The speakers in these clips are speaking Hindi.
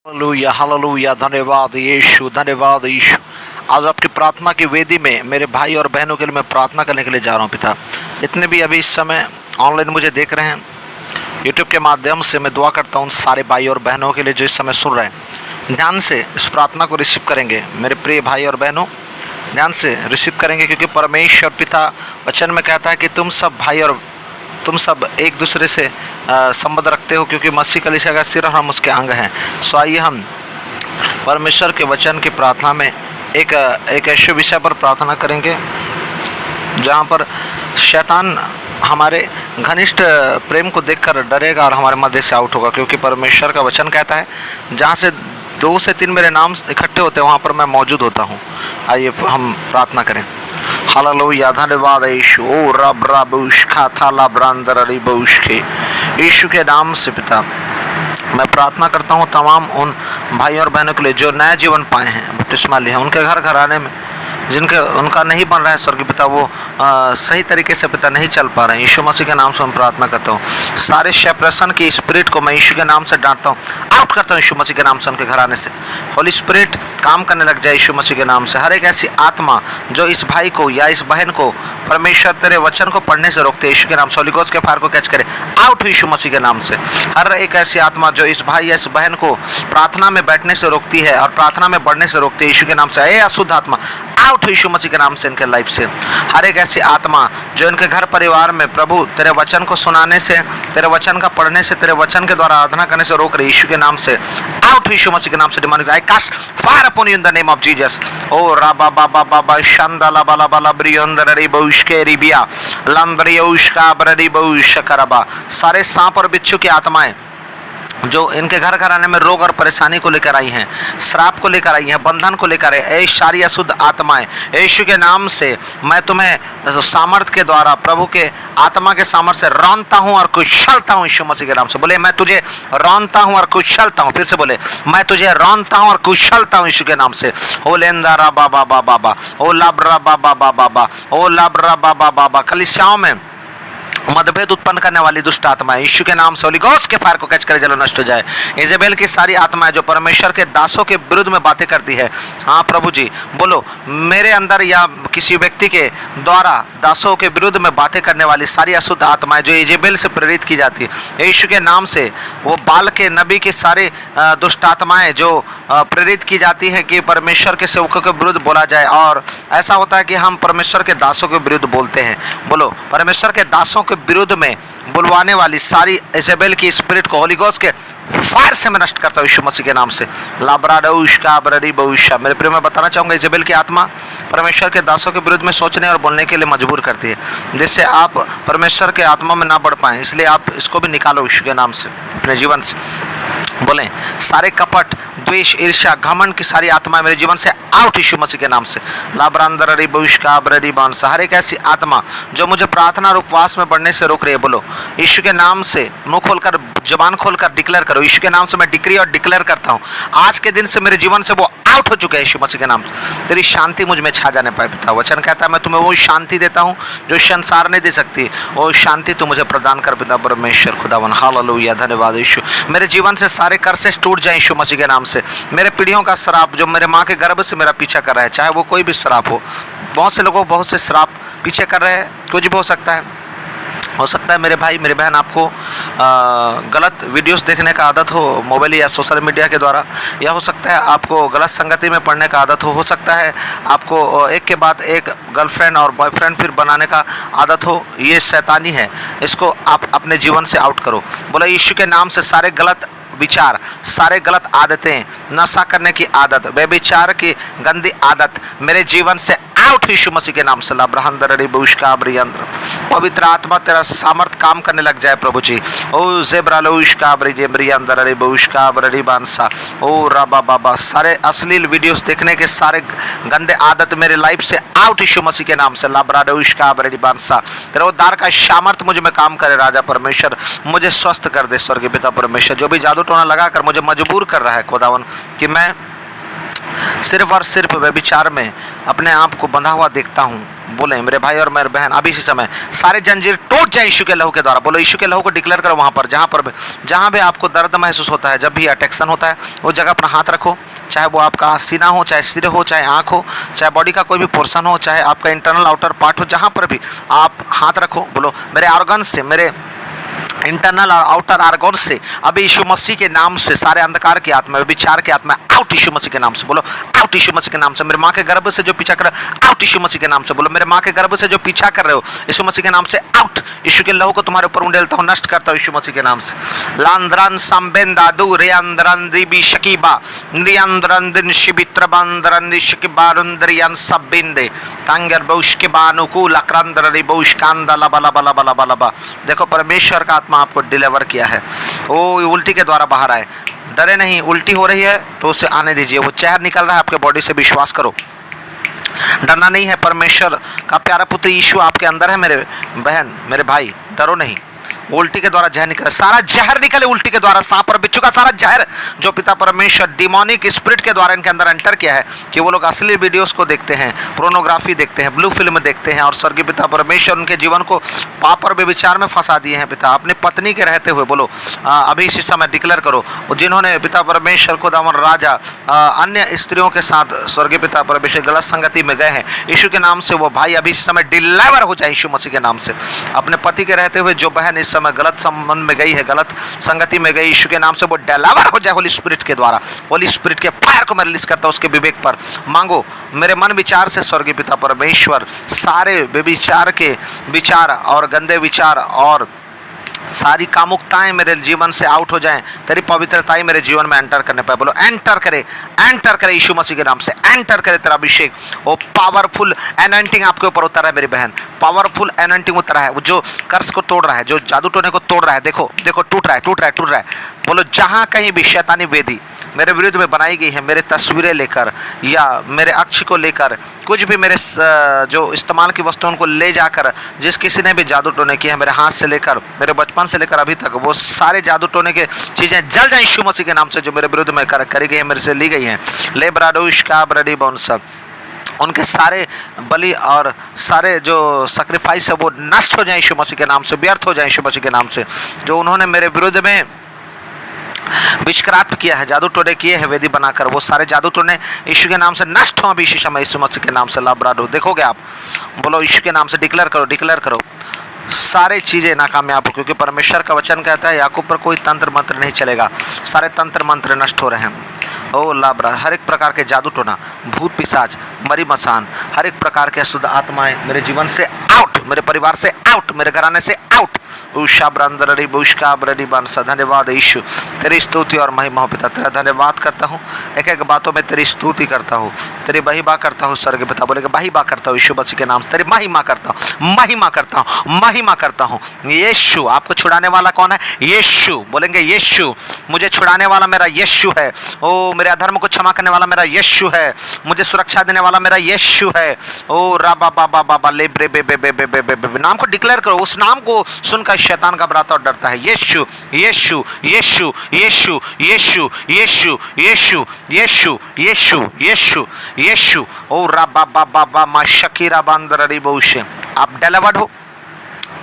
हालेलुया हालेलुया, धन्यवाद यीशु, धन्यवाद यीशु। आज आपकी प्रार्थना की वेदी में मेरे भाई और बहनों के लिए मैं प्रार्थना करने के लिए जा रहा हूँ। पिता, जितने भी अभी इस समय ऑनलाइन मुझे देख रहे हैं यूट्यूब के माध्यम से, मैं दुआ करता हूँ सारे भाई और बहनों के लिए जो इस समय सुन रहे हैं, ध्यान से इस प्रार्थना को रिसीव करेंगे। मेरे प्रिय भाई और बहनों, ध्यान से रिसीव करेंगे, क्योंकि परमेश्वर पिता वचन में कहता है कि तुम सब भाई और तुम सब एक दूसरे से संबंध रखते हो, क्योंकि मसीह कलीसिया का सिर और हम उसके अंग हैं। सो आइए हम परमेश्वर के वचन की प्रार्थना में एक ऐसे विषय पर प्रार्थना करेंगे जहाँ पर शैतान हमारे घनिष्ठ प्रेम को देखकर डरेगा और हमारे मध्य से आउट होगा, क्योंकि परमेश्वर का वचन कहता है जहाँ से 2 से 3 मेरे नाम इकट्ठे होते हैं वहाँ पर मैं मौजूद होता हूँ। आइए हम प्रार्थना करें। हालेलुया, धन्यवाद यीशु। ओ रब रबुश खाता ला ब्रांदर अली बउश के यीशु के नाम से पिता मैं प्रार्थना करता हूँ तमाम उन भाई और बहनों के लिए जो नया जीवन पाए हैं, बपतिस्मा लिए हैं, उनके घर घराने में जिनके उनका नहीं बन रहा है स्वर्गीय पिता, वो सही तरीके से पिता नहीं चल पा रहे हैं। यीशु मसीह के नाम से मैं प्रार्थना करता हूँ। सारे सेपरेशन की स्पिरिट को मैं यीशु के नाम से डांटता हूँ, आउट करता हूँ यीशु मसीह के नाम से उनके घराने से। होली स्पिरिट काम करने लग जाए यीशु मसीह के नाम से। हर एक ऐसी आत्मा जो इस भाई को या इस बहन को परमेश्वर तेरे वचन को पढ़ने से रोकते, यीशु के नाम से होली गोस्ट के फायर को कैच करे, आउट हो यीशु मसीह के नाम से। हर एक ऐसी आत्मा जो इस भाई या इस बहन को प्रार्थना में बैठने से रोकती है और प्रार्थना में बढ़ने से रोकती है, यीशु के नाम से ए अशुद्ध आत्मा आउट हो यीशु मसीह के नाम से इनके लाइफ से। हर एक ऐसी आत्मा जो इनके घर परिवार में प्रभु तेरे वचन को सुनाने से, तेरे वचन का पढ़ने से, तेरे वचन के द्वारा आराधना करने से रोक रही, यीशु के नाम से आउट हो यीशु मसीह के नाम से। Demand I cast fire upon you in the name of Jesus. ओ राबा बाबा बाबा शांदाला बाला बाला ब्रियंदर रे बउश के रिबिया लंदरियउश का बरदी बउश करबा। सारे सांप और बिच्छू की आत्माएं जो इनके घर घराने में रोग और परेशानी को लेकर आई हैं, श्राप को लेकर आई हैं, बंधन को लेकर आई, ऐ सारी अशुद्ध आत्माएं यीशु के नाम से मैं तुम्हें सामर्थ के द्वारा प्रभु के आत्मा के सामर्थ से रौंदता हूं और कुशलता हूं यीशु मसीह के नाम से। बोले मैं तुझे रौंदता हूं और कुशलता हूं। फिर से बोले मैं तुझे रौंदता हूं और कुशलता हूं यीशु के नाम से। ओ लेंदारा बाबा बाबा बाबा, ओ लाब्रा बाबा बाबा, ओ लाब्रा बाबा बाबा। कलीसियाओं में मतभेद उत्पन्न करने वाली दुष्ट आत्माएं यीशु के नाम से होली गोस्ट के फायर को कैच करे जलो नष्ट हो जाए। इजेबेल की सारी आत्माएं जो परमेश्वर के दासों के विरुद्ध में बातें करती है, हाँ प्रभु जी बोलो मेरे अंदर या किसी व्यक्ति के द्वारा दासों के विरुद्ध में बातें करने वाली सारी अशुद्ध आत्माएं जो इजेबेल से प्रेरित की जाती है, यीशु के नाम से वो बाल के नबी के सारे दुष्ट आत्माएं जो प्रेरित की जाती है कि परमेश्वर के सेवकों के विरुद्ध बोला जाए, और ऐसा होता है कि हम परमेश्वर के दासों के विरुद्ध बोलते हैं। बोलो परमेश्वर के दासों के विरुद्ध में बुलवाने वाली सारी इजेबेल की स्पिरिट को होली गोस्ट के फायर से मैं नष्ट करता हूँ यीशु मसीह के नाम से। लाब्राडौश का बरडी बहुशा। मेरे प्रिय मैं बताना चाहूँगा इजेबेल की आत्मा परमेश्वर के दासों के विरुद्ध में सोचने और बोलने के लिए मजबूर करती है, जिससे आप परमेश्वर के आत्मा में ना बढ़ पाएँ। इसलिए आप इसको भी निकालो यीशु के नाम से अपने जीवन से। बोलें सारे कपट, द्वेष, ईर्ष्या, घमंड की सारी आत्मा मेरे जीवन से आउट यीशु मसीह के नाम से। लाब्रांदर री भविष्य का बरडी बांसा। हर एक ऐसी आत्मा जो मुझे प्रार्थना और उपवास में बढ़ने से रोक रही है, बोलो यीशु के नाम से मुंह खोलकर जबान खोलकर डिक्लेयर करो। यीशु के नाम से मैं डिक्री और डिक्लेयर करता हूँ आज के दिन से मेरे जीवन से वो आउट हो चुका है यीशु मसीह के नाम से। तेरी शांति मुझ में छा जाने पाए पिता। वचन कहता है मैं तुम्हें वो शांति देता हूँ जो संसार नहीं दे सकती, वो शांति तू मुझे प्रदान कर पिता परमेश्वर खुदावन। हालेलुया, धन्यवाद यीशु। मेरे जीवन से सारे कर्सेस टूट जाए यीशु मसीह के नाम से। मेरे पीढ़ियों का श्राप जो मेरे माँ के गर्भ से मेरा पीछा कर रहा है, चाहे वो कोई भी श्राप हो, बहुत से लोगों बहुत से श्राप पीछे कर रहे हैं, कुछ भी हो सकता है मेरे भाई मेरे बहन आपको गलत वीडियोस देखने का आदत हो मोबाइल या सोशल मीडिया के द्वारा, या हो सकता है आपको गलत संगति में पढ़ने का आदत हो सकता है आपको एक के बाद एक गर्लफ्रेंड और बॉयफ्रेंड फिर बनाने का आदत हो। ये शैतानी है, इसको आप अपने जीवन से आउट करो। बोला यीशु के नाम से सारे गलत विचार, सारे गलत आदतें, नशा करने की आदत, व्यभिचार की गंदी आदत मेरे जीवन से आउट यीशु मसीह के नाम से। लाब्रहंदर बुशका ब्रियंद्र। पवित्र आत्मा तेरा सामर्थ काम करने लग जाए प्रभु जी। ओ जेब्रालोश का ब्रियंदर रे बुशका ब्रडी बांसा। ओ राबा बाबा सारे अश्लील वीडियोस देखने के सारे गंदे आदत मेरे लाइफ से आउट यीशु मसीह के नाम से। लाब्राडोश का ब्रडी बांसा। तेरा उद्धार का सामर्थ मुझ में काम करे राजा परमेश्वर, मुझे स्वस्थ कर दे स्वर्गीय पिता परमेश्वर। जो भी जादू टोना लगाकर मुझे मजबूर कर रहा है खुदावन कि मैं सिर्फ और सिर्फ व्यभिचार में अपने आप को बंधा हुआ देखता हूँ, बोले मेरे भाई और मेरे बहन अभी इसी समय सारे जंजीर टूट जाए यीशु के लहू के द्वारा। बोलो यीशु के लहू को डिक्लेयर करो वहाँ पर जहाँ भी आपको दर्द महसूस होता है, जब भी अटैक्शन होता है वो जगह अपना हाथ रखो, चाहे वो आपका सीना हो, चाहे सिर हो, चाहे आँख हो, चाहे बॉडी का कोई भी पोर्शन हो, चाहे आपका इंटरनल आउटर पार्ट हो, जहाँ पर भी आप हाथ रखो। बोलो मेरे ऑर्गन से, मेरे इंटरनल और आउटर आर्गन से अभी यीशु मसीह के नाम से सारे अंधकार की आत्मा, विचार की आत्मा आउट यीशु मसीह के नाम से। बोलो आउट यीशु मसीह के नाम से। मेरे माँ के गर्भ से जो पीछा कर रहे हो आउट यीशु मसीह के नाम से। बोलो मेरे माँ के गर्भ से जो पीछा कर रहे हो यीशु मसीह के नाम से आउट। यीशु के लहू को तुम्हारे ऊपर उंडेलता हूँ, नष्ट करता हूँ यीशु मसीह के नाम से। लांद्रन संबेंदा दू रेंद्रन दिबी शकीबा नियंद्रन दिन शिबित्रबंद्रन निशकिबारुंद्रियन सबबिंदे तंगर बौश के बानुकूल अक्रंद्र रिबौश कांदा लबा लबा लबा लबा लबा। देखो परमेश्वर का आत्मा आपको डिलीवर किया है। वो उल्टी के द्वारा बाहर आए, डरे नहीं। उल्टी हो रही है तो उसे आने दीजिए, वो जहर निकल रहा है आपके बॉडी से, विश्वास करो, डरना नहीं है। परमेश्वर का प्यारा पुत्र यीशु आपके अंदर है मेरे बहन मेरे भाई, डरो नहीं। उल्टी के द्वारा जहर निकले, सारा जहर निकले उल्टी के द्वारा, सांप और बिच्छू का सारा जहर जो पिता परमेश्वर डिमोनिक स्पिरिट के द्वारा इनके अंदर एंटर किया है कि वो लोग असली वीडियोस को देखते हैं, पोर्नोग्राफी देखते हैं, ब्लू फिल्म देखते हैं, और स्वर्गीय पिता परमेश्वर उनके जीवन को पाप और व्यभिचार में फंसा दिए हैं। पिता अपनी पत्नी के रहते हुए बोलो अभी इसी समय डिक्लेयर करो, जिन्होंने पिता परमेश्वर को दामन राजा अन्य स्त्रियों के साथ स्वर्गीय पिता परमेश्वर गलत संगति में गए हैं, यीशु के नाम से वो भाई अभी इस समय डिलीवर हो जाए यीशु मसीह के नाम से। अपने पति के रहते हुए जो बहन इस समय गलत संबंध में गई है, गलत संगति में गई, यीशु के नाम से वो डिलीवर हो जाए होली स्पिरिट के द्वारा। होली स्पिरिट के फायर को मैं रिलीज करता हूँ उसके विवेक पर। मांगो मेरे मन विचार से स्वर्गीय पिता परमेश्वर सारे व्यभिचार के विचार और गंदे विचार और सारी कामुकताएं मेरे जीवन से आउट हो जाएं, तेरी पवित्रताएं मेरे जीवन में एंटर करने पाए। बोलो एंटर करे यीशु मसीह के नाम से, एंटर करे तेरा अभिषेक। वो पावरफुल एनॉइंटिंग आपके ऊपर उतर है मेरी बहन, पावरफुल एनॉइंटिंग उतरा है। वो जो कर्स को तोड़ रहा है, जो जादू टोने को तोड़ रहा है, देखो देखो टूट रहा है। बोलो जहां कहीं भी शैतानी वेदी मेरे विरुद्ध में बनाई गई है, मेरे तस्वीरें लेकर या मेरे अक्ष को लेकर, कुछ भी मेरे जो इस्तेमाल की वस्तुओं को ले जाकर जिस किसी ने भी जादू टोने किए हैं, मेरे हाथ से लेकर मेरे बचपन से लेकर अभी तक, वो सारे जादू टोने के चीज़ें जल जाए यीशु मसीह के नाम से, जो मेरे विरुद्ध में करी गई है, मेरे से ली गई हैं। ले ब्राडोश का ब्रडी बॉन सब उनके सारे बलि और सारे जो सेक्रीफाइस है वो नष्ट हो जाए यीशु मसीह के नाम से, व्यर्थ हो जाए यीशु मसीह के नाम से। जो उन्होंने मेरे विरुद्ध में विचक्राफ्ट किया है, जादू टोने किए हैं वेदी बनाकर, वो सारे जादू टोने यीशु के नाम से नष्ट हो अभी इसी समय यीशु मसीह के नाम से। लाब्राडो देखोगे आप, बोलो यीशु के नाम से डिक्लेयर करो सारे चीज़ें नाकामयाब हो, क्योंकि परमेश्वर का वचन कहता है याकूब पर कोई तंत्र मंत्र नहीं चलेगा, सारे तंत्र मंत्र नष्ट हो रहे हैं। ओ लाब्रा, हर एक प्रकार के जादू टोना, भूत पिशाच, मरी मसान, हर एक प्रकार के अशुद्ध आत्माएं मेरे जीवन से आउट, मेरे परिवार से आउट, मेरे घराने से आउट। उषा ब्रंदरी बुष्का ब्रडी बांसा। धन्यवाद यीशु, तेरी स्तुति और महिमा हो पिता, तेरा धन्यवाद करता हूँ। एक एक बातों में तेरी स्तुति करता हूँ, तेरी महिमा करता हूँ स्वर्ग पिता। बोलेगा महिमा करता हूँ यीशु मसीह के नाम से, तेरी महिमा करता हूँ, महिमा करता हूँ। यीशु, आपको छुड़ाने वाला कौन है? यीशु। बोलेंगे यीशु, मुझे छुड़ाने वाला मेरा यीशु है। ओ मेरे अधर्म को क्षमा करने वाला मेरा यीशु है, मुझे सुरक्षा देने वाला मेरा यीशु है। ओ राबा बाबा बाबा ले ब्रे बे बे बे बे बे बे बे। नाम को डिक्लेयर करो, उस नाम को सुनकर शैतान घबराता और डरता है। यीशु यीशु यीशु यीशु यीशु यीशु यीशु यीशु यीशु यीशु यीशु। ओ राबा बाबा बाबा शकीरा बांदरी बहुशे। आप डिलीवर्ड हो,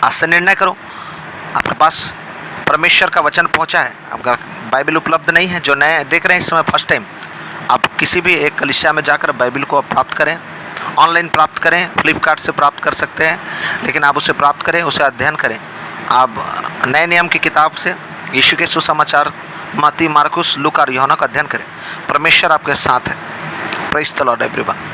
आज से निर्णय करो। आपके पास परमेश्वर का वचन पहुंचा है, आपका बाइबल उपलब्ध नहीं है, जो नए देख रहे हैं इस समय फर्स्ट टाइम, आप किसी भी एक कलीसिया में जाकर बाइबल को प्राप्त करें, ऑनलाइन प्राप्त करें, फ्लिपकार्ट से प्राप्त कर सकते हैं, लेकिन आप उसे प्राप्त करें, उसे अध्ययन करें। आप नए नियम की किताब से यीशु के सुसमाचार, मत्ती, मार्कुस, लूका और यूहन्ना का अध्ययन करें। परमेश्वर आपके साथ है। Praise the Lord everyone.